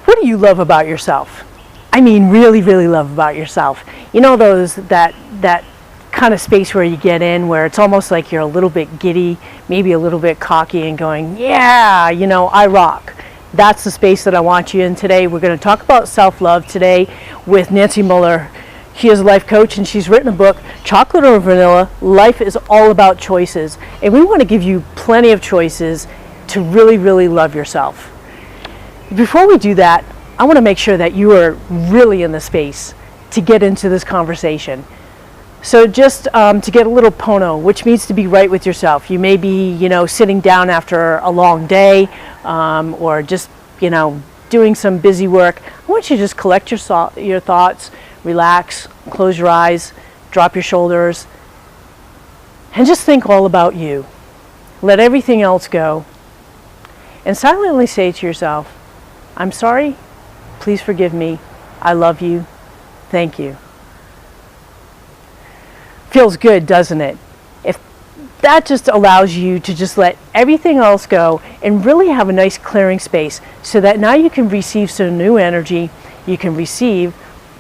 What do you love about yourself? I mean, really, really love about yourself. You know, that kind of space where you get in, where it's almost like you're a little bit giddy, maybe a little bit cocky, and going, yeah, you know, I rock. That's the space that I want you in today. We're going to talk about self-love today with Nancy Mueller. She is a life coach, and she's written a book, Chocolate or Vanilla, Life is All About Choices. And we want to give you plenty of choices to really, really love yourself. Before we do that, I want to make sure that you are really in the space to get into this conversation. So just to get a little pono, which means to be right with yourself. You may be, you know, sitting down after a long day, or just, you know, doing some busy work. I want you to just collect your thoughts, relax, close your eyes, drop your shoulders, and just think all about you. Let everything else go, and silently say to yourself, I'm sorry, please forgive me, I love you, thank you. Feels good, doesn't it? If that just allows you to just let everything else go and really have a nice clearing space so that now you can receive some new energy, you can receive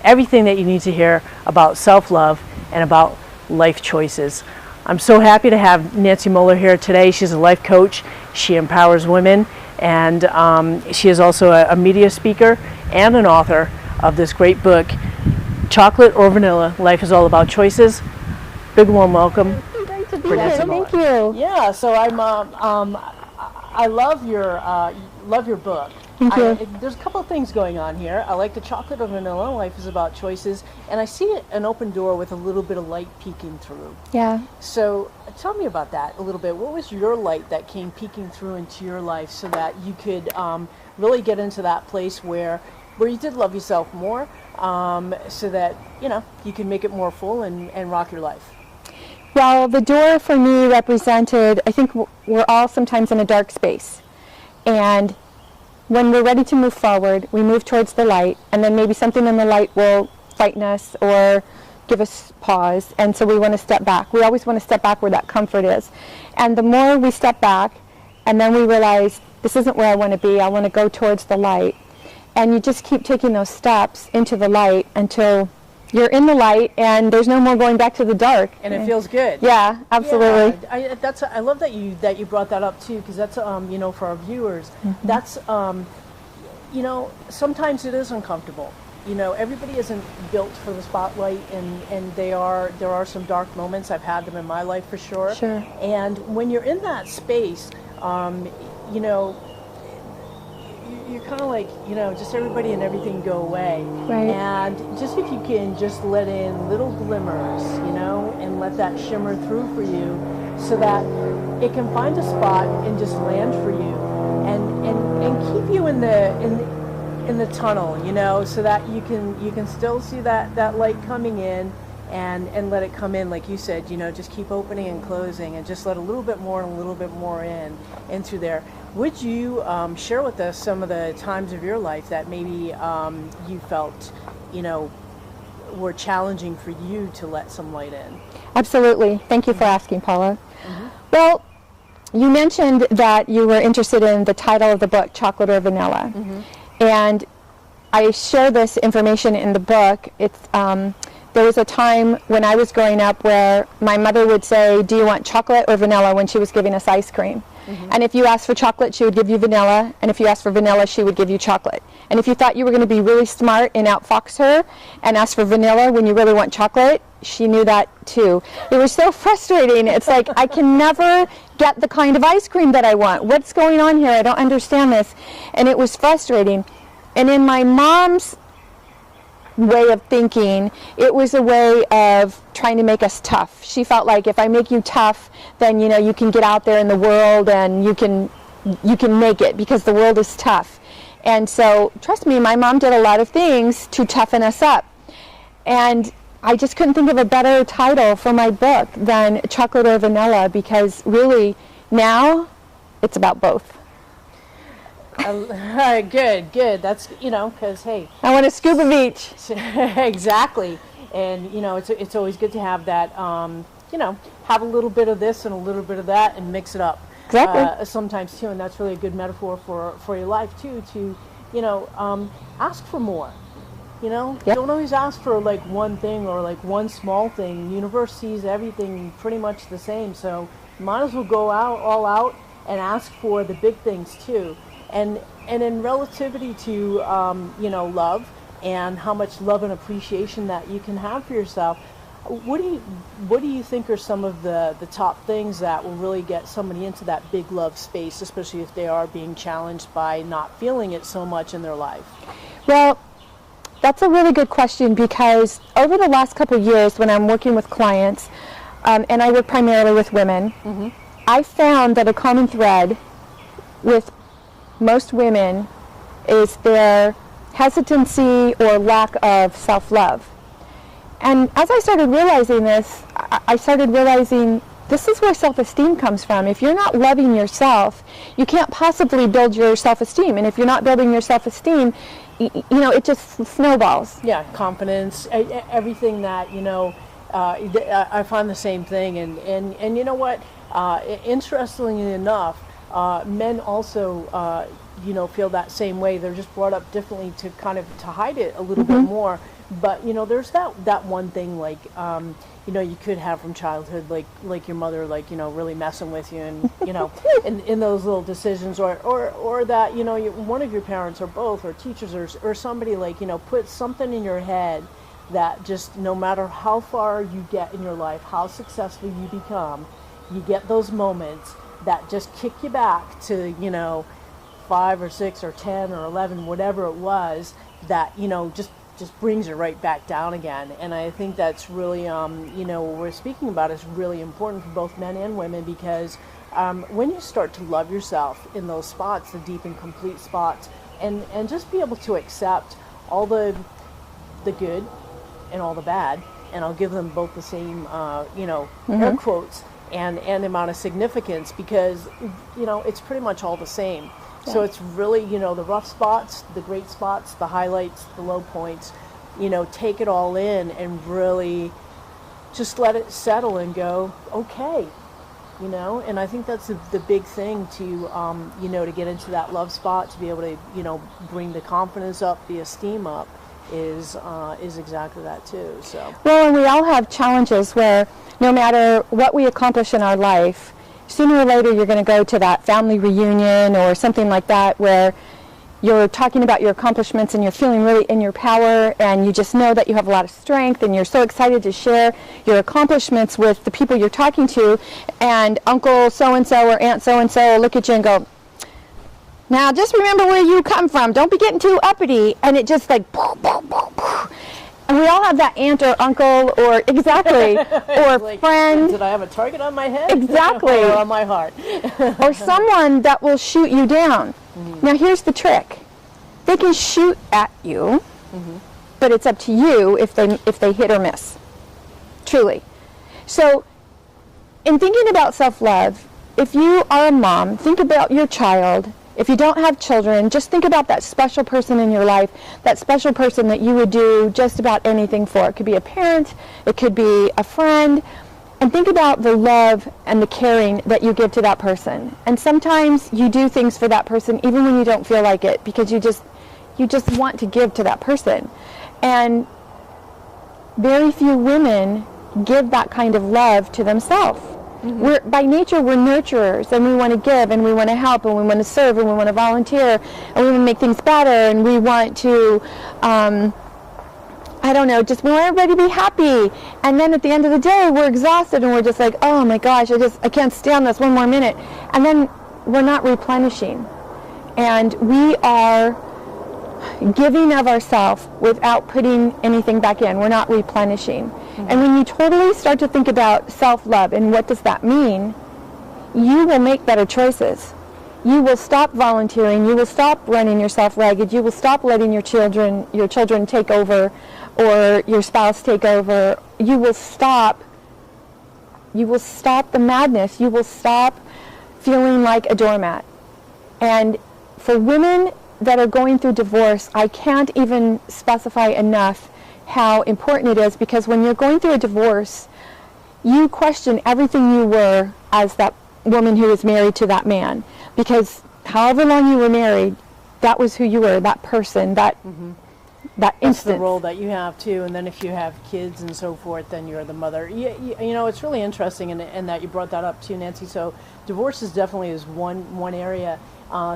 everything that you need to hear about self-love and about life choices. I'm so happy to have Nancy Mueller here today. She's a life coach. She empowers women, and she is also a media speaker and an author of this great book, Chocolate or Vanilla, Life is All About Choices. Big warm welcome. Great to be here. Thank you. Yeah, so I love your book. Thank you. There's a couple of things going on here. I like the chocolate or vanilla, life is about choices, and I see an open door with a little bit of light peeking through. Yeah. So tell me about that a little bit. What was your light that came peeking through into your life so that you could really get into that place where you did love yourself more, so that, you know, you can make it more full and rock your life? Well, the door for me represented, I think we're all sometimes in a dark space. And when we're ready to move forward, we move towards the light, and then maybe something in the light will frighten us or give us pause, and so we want to step back. We always want to step back where that comfort is. And the more we step back, and then we realize, this isn't where I want to be, I want to go towards the light. And you just keep taking those steps into the light until you're in the light and there's no more going back to the dark. And it feels good. Yeah, absolutely. Yeah, I love that you brought that up too, because that's you know, for our viewers, Mm-hmm. that's you know, sometimes it is uncomfortable. You know, everybody isn't built for the spotlight, and there are some dark moments. I've had them in my life for sure. Sure. And when you're in that space, you know, you're kind of like, you know, just everybody and everything go away. Right. And just if you can just let in little glimmers, you know, and let that shimmer through for you so that it can find a spot and just land for you and keep you in the tunnel, you know, so that you can still see that light coming in and let it come in, like you said, you know, just keep opening and closing and just let a little bit more and a little bit more in through there. Would you share with us some of the times of your life that maybe you felt, you know, were challenging for you to let some light in? Absolutely. Thank you for asking, Paula. Mm-hmm. Well, you mentioned that you were interested in the title of the book, Chocolate or Vanilla. Mm-hmm. And I share this information in the book. It's there was a time when I was growing up where my mother would say, do you want chocolate or vanilla, when she was giving us ice cream. Mm-hmm. And if you asked for chocolate, she would give you vanilla, and if you asked for vanilla, she would give you chocolate. And if you thought you were going to be really smart and outfox her and ask for vanilla when you really want chocolate, she knew that too. It was so frustrating. It's like, I can never get the kind of ice cream that I want. What's going on here? I don't understand this. And it was frustrating. And in my mom's way of thinking, it was a way of trying to make us tough. She felt like, if I make you tough, then, you know, you can get out there in the world and you can make it, because the world is tough. And so, trust me, my mom did a lot of things to toughen us up. And I just couldn't think of a better title for my book than Chocolate or Vanilla, because really now it's about both. Good. That's, because, hey, I want a scoop of each. exactly. And, it's always good to have that, have a little bit of this and a little bit of that and mix it up. Exactly. Sometimes, too, and that's really a good metaphor for your life, too, to, ask for more. Yep. Don't always ask for like one thing or like one small thing. The universe sees everything pretty much the same, so you might as well go all out and ask for the big things too. And in relativity to love and how much love and appreciation that you can have for yourself, what do you think are some of the top things that will really get somebody into that big love space, especially if they are being challenged by not feeling it so much in their life? Well, that's a really good question, because over the last couple of years when I'm working with clients, and I work primarily with women, I found that a common thread with most women is their hesitancy or lack of self-love. And as I started realizing this, I started realizing this is where self-esteem comes from. If you're not loving yourself, you can't possibly build your self-esteem. And if you're not building your self-esteem, it just snowballs. Yeah, confidence, everything that, I find the same thing. And you know what? Interestingly enough, men also, feel that same way. They're just brought up differently to kind of to hide it a little bit more. But, there's that one thing, like, you could have from childhood, like your mother, really messing with you, and, in those little decisions, or that, one of your parents or both, or teachers, or somebody, put something in your head that just, no matter how far you get in your life, how successful you become, you get those moments that just kick you back to, 5 or 6 or 10 or 11, whatever it was, that, just brings it right back down again. And I think that's really, what we're speaking about is really important for both men and women, because when you start to love yourself in those spots, the deep and complete spots, and just be able to accept all the good and all the bad, and I'll give them both the same, air quotes and amount of significance, because, it's pretty much all the same. Yeah. So it's really, the rough spots, the great spots, the highlights, the low points, take it all in and really just let it settle and go, okay, and I think that's the big thing to, to get into that love spot, to be able to, bring the confidence up, the esteem up, is exactly that too. So. Well, and we all have challenges where no matter what we accomplish in our life, sooner or later you're going to go to that family reunion or something like that where you're talking about your accomplishments and you're feeling really in your power, and you just know that you have a lot of strength, and you're so excited to share your accomplishments with the people you're talking to, and Uncle so-and-so or Aunt so-and-so will look at you and go, now just remember where you come from, don't be getting too uppity, and it just like and we all have that aunt or uncle or exactly or like, friend. Did I have a target on my head? Exactly. Or on my heart? Or someone that will shoot you down. Now here's the trick. They can shoot at you, but it's up to you if they hit or miss. Truly. So in thinking about self-love, if you are a mom, think about your child. If you don't have children, just think about that special person in your life, that special person that you would do just about anything for. It could be a parent, it could be a friend, and think about the love and the caring that you give to that person. And sometimes you do things for that person even when you don't feel like it, because you just want to give to that person. And very few women give that kind of love to themselves. By nature, we're nurturers, and we want to give, and we want to help, and we want to serve, and we want to volunteer, and we want to make things better, and we want to, just we want everybody to be happy. And then at the end of the day, we're exhausted, and we're just like, oh my gosh, I can't stand this one more minute. And then we're not replenishing. And we are giving of ourselves without putting anything back in. We're not replenishing. And when you totally start to think about self-love and what does that mean, you will make better choices. You will stop volunteering. You will stop running yourself ragged. You will stop letting your children take over, or your spouse take over. You will stop the madness. You will stop feeling like a doormat. And for women that are going through divorce, I can't even specify enough how important it is, because when you're going through a divorce, you question everything you were as that woman who was married to that man, because however long you were married, that was who you were, that person, that that That's instance. the role that you have too, and then if you have kids and so forth, then you're the mother. You know, it's really interesting, and that you brought that up too, Nancy. So divorce is definitely is one area.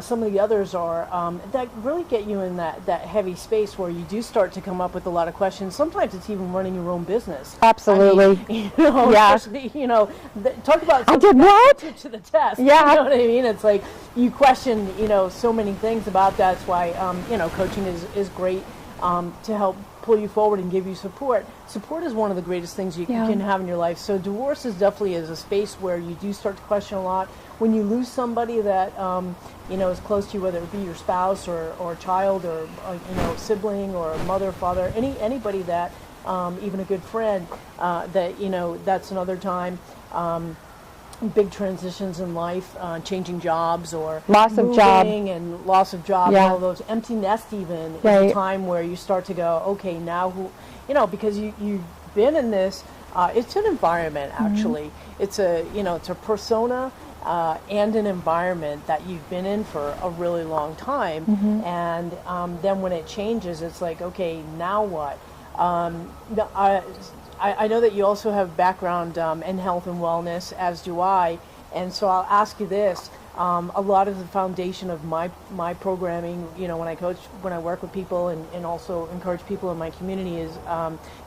Some of the others are that really get you in that heavy space where you do start to come up with a lot of questions. Sometimes it's even running your own business. Absolutely. I mean, you know, Yeah. especially, you know, talk about I did what? to the test. Yeah. You know what I mean? It's like you question, you know, so many things about that. That's why, you know, coaching is great to help pull you forward and give you support. Support is one of the greatest things you can have in your life. So divorce is definitely a space where you do start to question a lot. When you lose somebody that, you know, is close to you, whether it be your spouse or child or, you know, sibling or mother, father, anybody that, even a good friend, that, you know, that's another time. Big transitions in life, changing jobs or Loss of job. and loss of job, Yeah. and all those. Empty nest even is Right. a time where you start to go, okay, now who, you know, because you've been in this, it's an environment actually. It's a, you know, it's a persona and an environment that you've been in for a really long time. And then when it changes, it's like, okay, now what? I know that you also have background in health and wellness, as do I, and so I'll ask you this. A lot of the foundation of my programming, you know, when I coach, when I work with people and also encourage people in my community is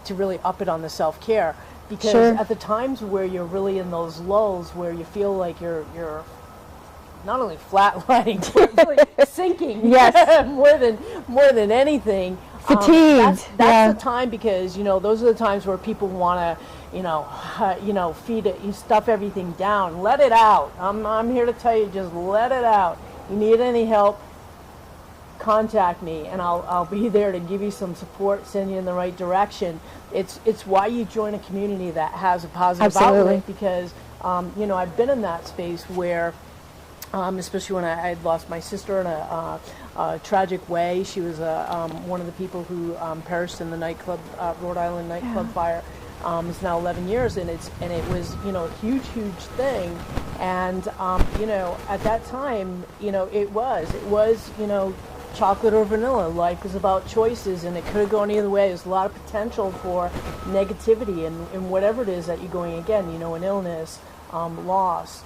to really up it on the self-care. Because Sure. at the times where you're really in those lulls, where you feel like you're not only flatlining, but really sinking, Yes. more than anything. Fatigued. That's the time, because you know those are the times where people want to, you know, feed it, you stuff everything down, let it out. I'm here to tell you, just let it out. You need any help, contact me, and I'll be there to give you some support, send you in the right direction. It's why you join a community that has a positive Absolutely. outlet, because you know, I've been in that space where. Especially when I had lost my sister in a tragic way. She was one of the people who perished in the nightclub, Rhode Island nightclub fire. It's now 11 years, and it was, you know, a huge thing. And you know, at that time, you know, it was you know, chocolate or vanilla. Life is about choices, and it could have gone either way. There's a lot of potential for negativity and whatever it is that you're going, again, you know, an illness, loss.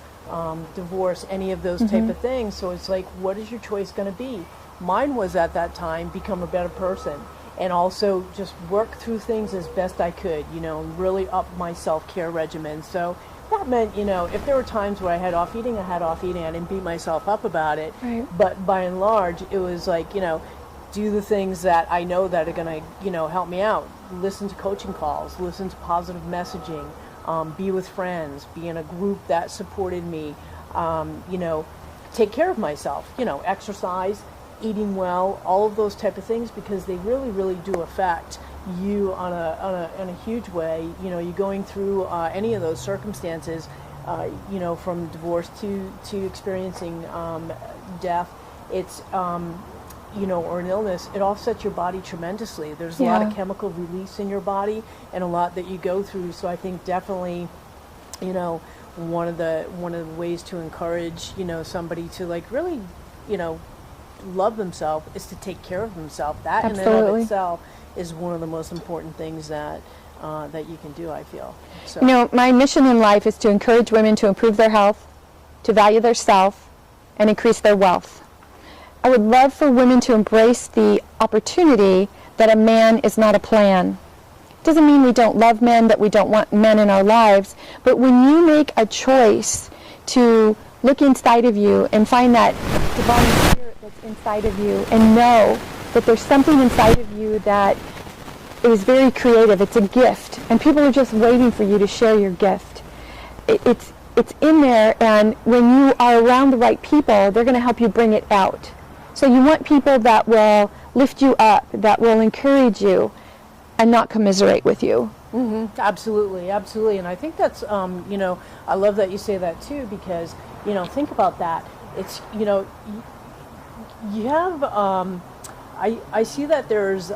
Divorce, any of those type of things. So it's like, what is your choice going to be? Mine was at that time become a better person, and also just work through things as best I could, you know, and really up my self-care regimen. So that meant, you know, if there were times where I had off eating, I had off eating. I didn't beat myself up about it. Right. But by and large, it was like, you know, do the things that I know that are going to, you know, help me out. Listen to coaching calls, listen to positive messaging, be with friends, be in a group that supported me, you know, take care of myself, you know, exercise, eating well, all of those type of things, because they really do affect you on a huge way. You know, you're going through any of those circumstances, you know, from divorce to experiencing death. It's you know, or an illness, it offsets your body tremendously. There's a lot of chemical release in your body and a lot that you go through. So I think definitely, you know, one of the ways to encourage, you know, somebody to like really, you know, love themselves is to take care of themselves. That in and of itself is one of the most important things that that you can do, I feel. So. You know, my mission in life is to encourage women to improve their health, to value their self, and increase their wealth. I would love for women to embrace the opportunity that a man is not a plan. Doesn't mean we don't love men, that we don't want men in our lives, but when you make a choice to look inside of you and find that divine spirit that's inside of you and know that there's something inside of you that is very creative, it's a gift, and people are just waiting for you to share your gift. It's in there, and when you are around the right people, they're going to help you bring it out. So you want people that will lift you up, that will encourage you, and not commiserate with you. Absolutely, and I think that's, you know, I love that you say that too, because, you know, think about that. It's, you know, You have, I see that there's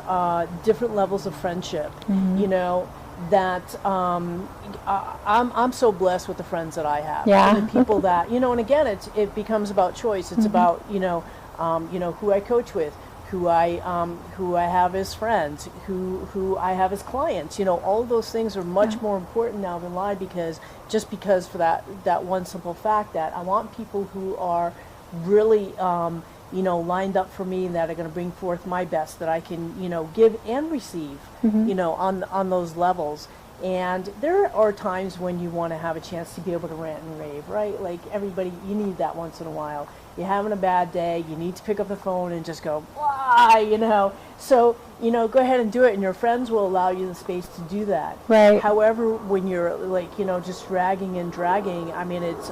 different levels of friendship, you know, that I'm so blessed with the friends that I have. Yeah. And the people that, you know, and again, it becomes about choice. It's about, you know, who I coach with, who I have as friends, who I have as clients. You know, all of those things are much more important now than life, because for that one simple fact that I want people who are really, you know, lined up for me, that are going to bring forth my best, that I can, you know, give and receive, you know, on those levels. And there are times when you want to have a chance to be able to rant and rave, right? Like everybody, you need that once in a while. You're having a bad day, you need to pick up the phone and just go, blah, you know. So, you know, go ahead and do it, and your friends will allow you the space to do that. Right. However, when you're like, you know, just dragging and dragging, I mean, it's,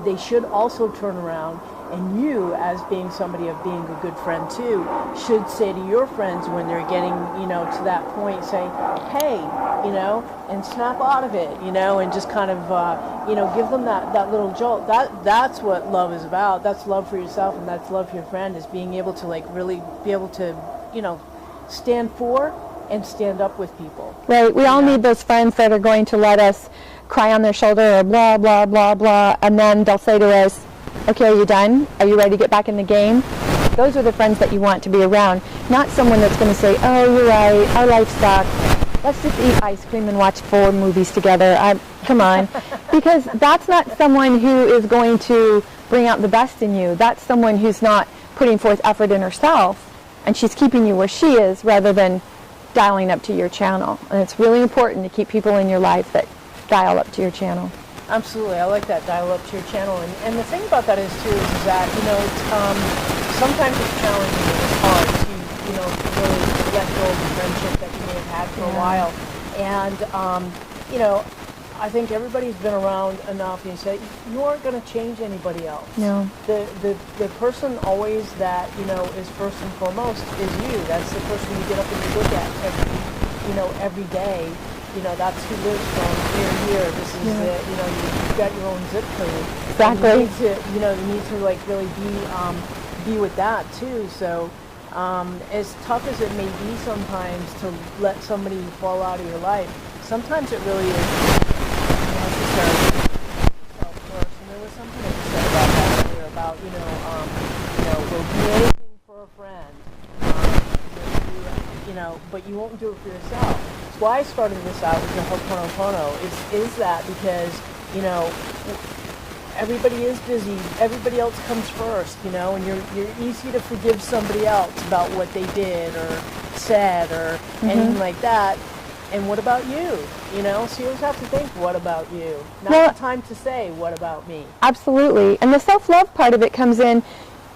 they should also turn around, and you, as being somebody of being a good friend too, should say to your friends when they're getting, you know, to that point, say, hey, you know, and snap out of it, you know, and just kind of, you know, give them that little jolt. That's what love is about. That's love for yourself, and that's love for your friend, is being able to, like, really be able to, you know, stand for and stand up with people. Right. We all need those friends that are going to let us cry on their shoulder or blah, blah, blah, blah, and then they'll say to us, okay, are you done? Are you ready to get back in the game? Those are the friends that you want to be around, not someone that's going to say, oh, you're right, our life sucks. Let's just eat ice cream and watch 4 movies together. Come on. Because that's not someone who is going to bring out the best in you. That's someone who's not putting forth effort in herself, and she's keeping you where she is rather than dialing up to your channel. And it's really important to keep people in your life that dial up to your channel. Absolutely, I like that, dial up to your channel. And the thing about that is too, is that, you know, it's, sometimes it's challenging and it's hard to, you know, to really let go of the friendship that you may have had for a while. And, you know, I think everybody's been around enough, and you say, you aren't going to change anybody else. No. The person always that, you know, is first and foremost is you. That's the person you get up and you look at every day. You know, that's who lives from here to here. This is the, you know, you've got your own zip code. Exactly. And you need to, you know, you need to, like, really be with that too. So, as tough as it may be sometimes to let somebody fall out of your life, sometimes it really is necessary. Yourself first. And there was something that you said about that earlier about, you know, we'll do anything for a friend. You know, but you won't do it for yourself. Why I started this out with the Ho'oponopono is that because, you know, everybody is busy. Everybody else comes first, you know, and you're easy to forgive somebody else about what they did or said or anything like that. And what about you? You know, so you always have to think, what about you? Not the time to say, what about me? Absolutely. And the self-love part of it comes in.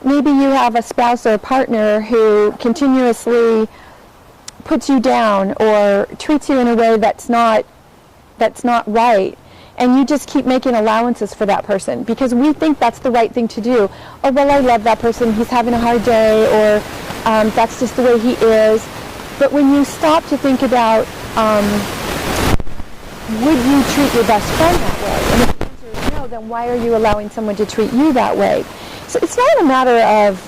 Maybe you have a spouse or a partner who continuously puts you down or treats you in a way that's not right, and you just keep making allowances for that person because we think that's the right thing to do. Oh, well, I love that person, he's having a hard day, or that's just the way he is. But when you stop to think about, would you treat your best friend that way? And if the answer is no, then why are you allowing someone to treat you that way? So it's not a matter of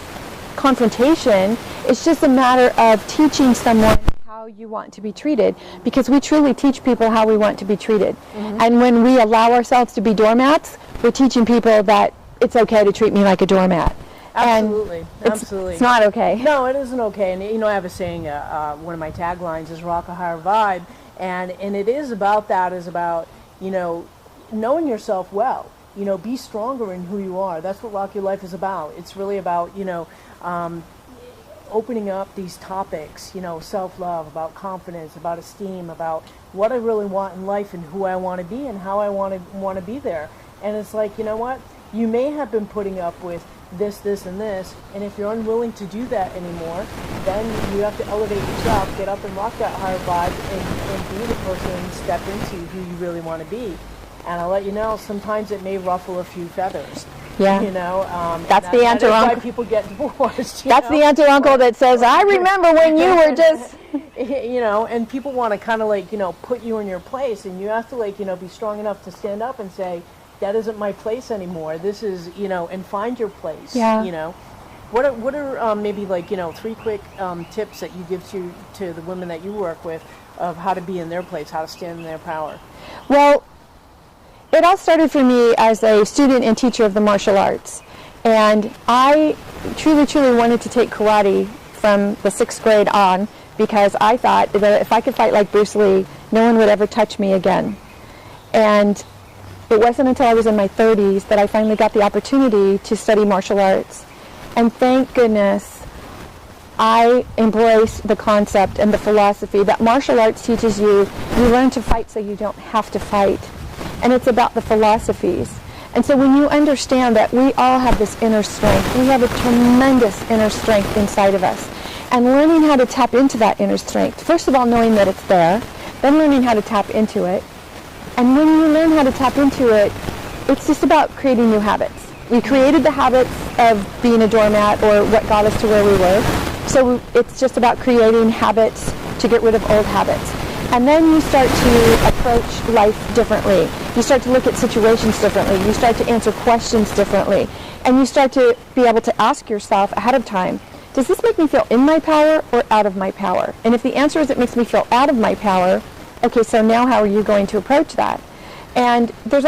confrontation, it's just a matter of teaching someone how you want to be treated, because we truly teach people how we want to be treated. And when we allow ourselves to be doormats, we're teaching people that it's okay to treat me like a doormat. Absolutely, absolutely. It's not okay. No, it isn't okay. And, you know, I have a saying, one of my taglines is rock a higher vibe, and it is about that, is about, you know, knowing yourself well. You know, be stronger in who you are. That's what Rock Your Life is about. It's really about, you know, opening up these topics, you know, self-love, about confidence, about esteem, about what I really want in life and who I want to be and how I want to be there. And it's like, you know what? You may have been putting up with this, and this, and if you're unwilling to do that anymore, then you have to elevate yourself, get up and rock that higher vibe, and be the person, step into who you really want to be. And I'll let you know, sometimes it may ruffle a few feathers. Yeah. You know, that's the aunt or uncle. That's why people get divorced. That's the aunt or uncle that says, I remember when you were just... You know, and people want to kind of, like, you know, put you in your place, and you have to, like, you know, be strong enough to stand up and say, that isn't my place anymore. This is, and find your place. Yeah. What are maybe like, 3 quick tips that you give to the women that you work with of how to be in their place, how to stand in their power? Well, it all started for me as a student and teacher of the martial arts. And I truly, truly wanted to take karate from the 6th grade on, because I thought that if I could fight like Bruce Lee, no one would ever touch me again. And it wasn't until I was in my 30s that I finally got the opportunity to study martial arts. And thank goodness I embraced the concept and the philosophy that martial arts teaches you learn to fight so you don't have to fight. And it's about the philosophies. And so when you understand that we all have this inner strength, we have a tremendous inner strength inside of us. And learning how to tap into that inner strength, first of all knowing that it's there, then learning how to tap into it. And when you learn how to tap into it, it's just about creating new habits. We created the habits of being a doormat, or what got us to where we were. So it's just about creating habits to get rid of old habits. And then you start to approach life differently. You start to look at situations differently. You start to answer questions differently. And you start to be able to ask yourself ahead of time, does this make me feel in my power or out of my power? And if the answer is it makes me feel out of my power, okay, so now how are you going to approach that? And there's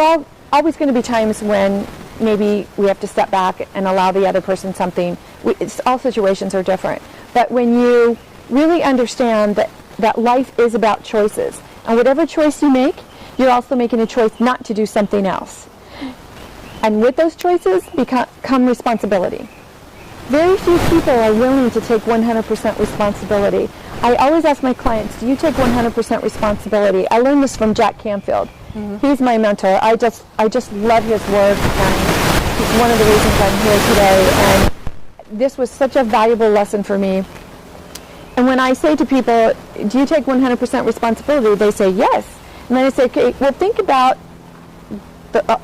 always going to be times when maybe we have to step back and allow the other person something. All situations are different. But when you really understand that life is about choices, and whatever choice you make, you're also making a choice not to do something else. And with those choices come responsibility. Very few people are willing to take 100% responsibility. I always ask my clients, do you take 100% responsibility? I learned this from Jack Canfield. He's my mentor. I just love his work, and he's one of the reasons I'm here today. And this was such a valuable lesson for me. And when I say to people, do you take 100% responsibility? They say yes. And then I say, okay, well, think about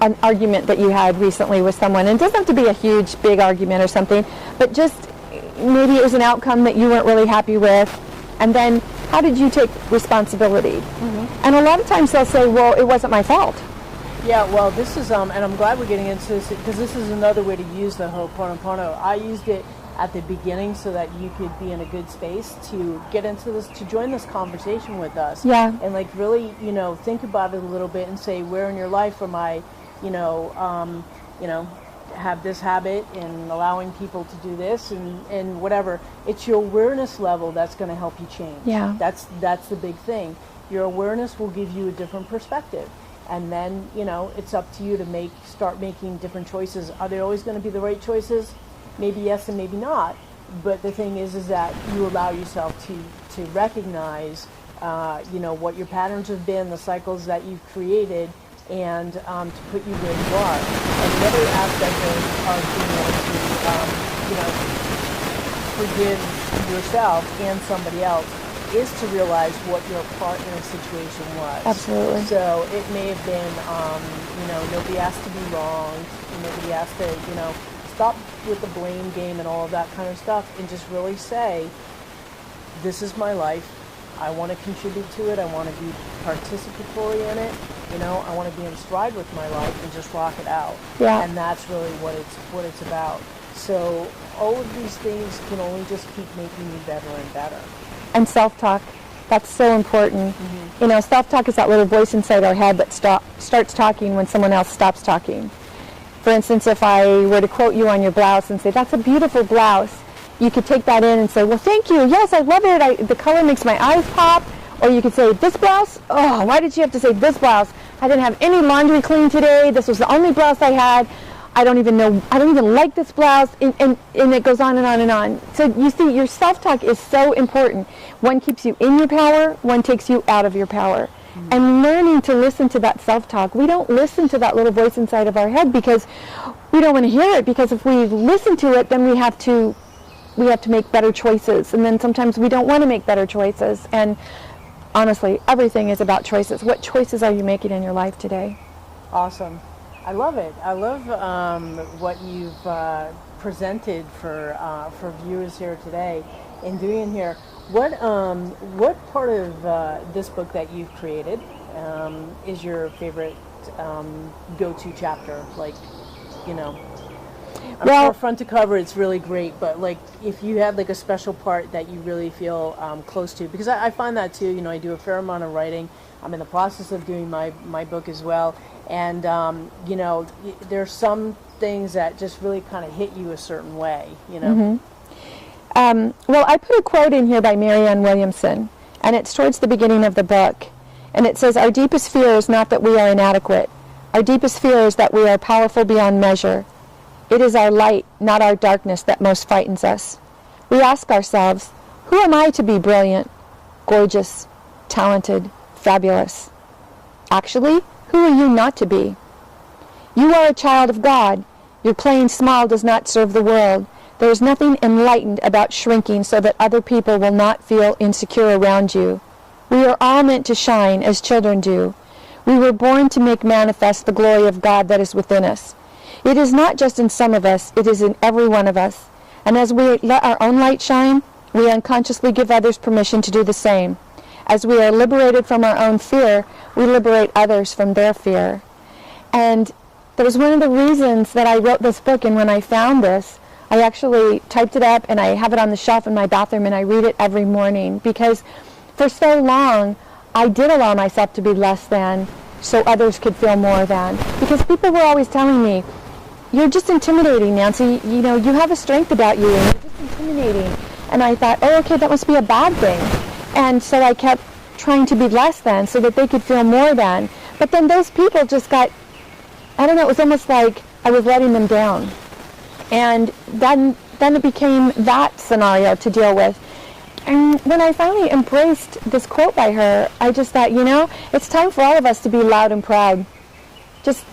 an argument that you had recently with someone. And it doesn't have to be a huge, big argument or something, but just maybe it was an outcome that you weren't really happy with. And then how did you take responsibility? And a lot of times they'll say, well, it wasn't my fault. Yeah, well, this is, and I'm glad we're getting into this, because this is another way to use the Ho'oponopono. I used it at the beginning so that you could be in a good space to get into this, to join this conversation with us. Yeah. And like really, think about it a little bit and say, where in your life am I, have this habit in allowing people to do this and whatever. It's your awareness level that's going to help you change. Yeah. That's the big thing. Your awareness will give you a different perspective. And then, it's up to you to start making different choices. Are they always going to be the right choices? Maybe yes and maybe not. But the thing is that you allow yourself to recognize, what your patterns have been, the cycles that you've created, and to put you where you are. And the other aspect of being able to, forgive yourself and somebody else is to realize what your part in a situation was. Absolutely. So it may have been, nobody asked to be wronged, nobody asked to, stop with the blame game and all of that kind of stuff, and just really say, this is my life. I want to contribute to it. I want to be participatory in it. I want to be in stride with my life and just rock it out. Yeah. And that's really what it's about. So all of these things can only just keep making you better and better. And self-talk, that's so important. Self-talk is that little voice inside our head that starts talking when someone else stops talking. For instance, if I were to quote you on your blouse and say, that's a beautiful blouse, you could take that in and say, well, thank you. Yes, I love it. The color makes my eyes pop. Or you could say, this blouse? Oh, why did you have to say this blouse? I didn't have any laundry clean today. This was the only blouse I had. I don't even like this blouse. And it goes on and on and on. So you see, your self-talk is so important. One keeps you in your power. One takes you out of your power. And learning to listen to that self-talk. We don't listen to that little voice inside of our head because we don't want to hear it. Because if we listen to it, then we have to make better choices. And then sometimes we don't want to make better choices. And honestly, everything is about choices. What choices are you making in your life today? Awesome. I love it. I love what you've presented for viewers here today and doing here. What part of this book that you've created is your favorite go-to chapter? Like, you know, I'm Well- sure front to cover it's really great, but like if you had like a special part that you really feel close to, because I find that too. You know, I do a fair amount of writing. I'm in the process of doing my book as well, and you know, there's some things that just really kind of hit you a certain way. You know. Well, I put a quote in here by Marianne Williamson, and it's towards the beginning of the book. And it says, "Our deepest fear is not that we are inadequate. Our deepest fear is that we are powerful beyond measure. It is our light, not our darkness, that most frightens us. We ask ourselves, who am I to be brilliant, gorgeous, talented, fabulous? Actually, who are you not to be? You are a child of God. Your playing small does not serve the world. There is nothing enlightened about shrinking so that other people will not feel insecure around you. We are all meant to shine as children do. We were born to make manifest the glory of God that is within us. It is not just in some of us, it is in every one of us. And as we let our own light shine, we unconsciously give others permission to do the same. As we are liberated from our own fear, we liberate others from their fear." And that was one of the reasons that I wrote this book, and when I found this, I actually typed it up and I have it on the shelf in my bathroom and I read it every morning, because for so long I did allow myself to be less than so others could feel more than. Because people were always telling me, "You're just intimidating, Nancy. You know, you have a strength about you and you're just intimidating." And I thought, oh, okay, that must be a bad thing. And so I kept trying to be less than so that they could feel more than. But then those people just got, I don't know, it was almost like I was letting them down. And then it became that scenario to deal with. And when I finally embraced this quote by her, I just thought, you know, it's time for all of us to be loud and proud. Just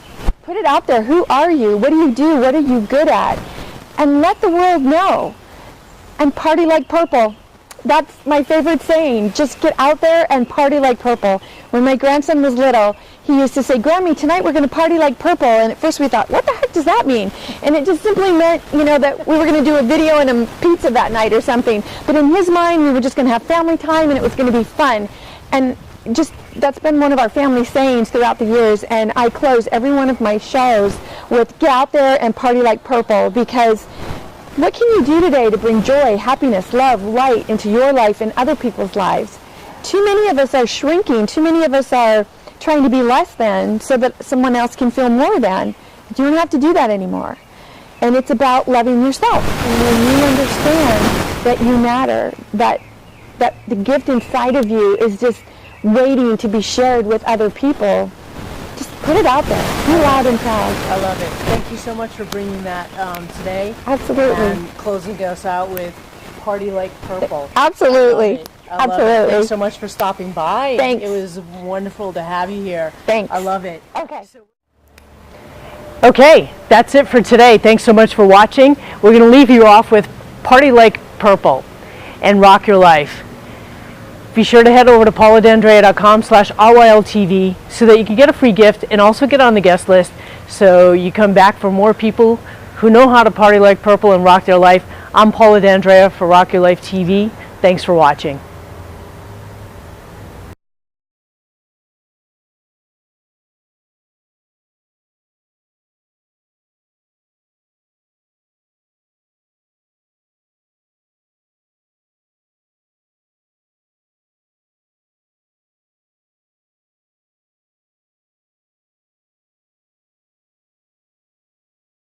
put it out there. Who are you? What do you do? What are you good at? And let the world know. And party like purple. That's my favorite saying. Just get out there and party like purple. When my grandson was little, he used to say, "Grammy, tonight we're going to party like purple." And at first we thought, what the heck does that mean? And it just simply meant, you know, that we were going to do a video and a pizza that night or something. But in his mind, we were just going to have family time and it was going to be fun. And just, that's been one of our family sayings throughout the years. And I close every one of my shows with, get out there and party like purple, because what can you do today to bring joy, happiness, love, light into your life and other people's lives? Too many of us are shrinking. Too many of us are trying to be less than so that someone else can feel more than. You don't have to do that anymore. And it's about loving yourself. And when you understand that you matter, that the gift inside of you is just waiting to be shared with other people, just put it out there. Be loud and proud. I love it. Thank you so much for bringing that today. Absolutely. And closing us out with Party Like Purple. Absolutely. I love it. Absolutely. Thanks so much for stopping by. Thanks. It was wonderful to have you here. Thanks. I love it. Okay. Okay, that's it for today. Thanks so much for watching. We're going to leave you off with Party Like Purple and rock your life. Be sure to head over to pauladandrea.com/RYLTV so that you can get a free gift and also get on the guest list so you come back for more people who know how to party like purple and rock their life. I'm Paula D'Andrea for Rock Your Life TV. Thanks for watching.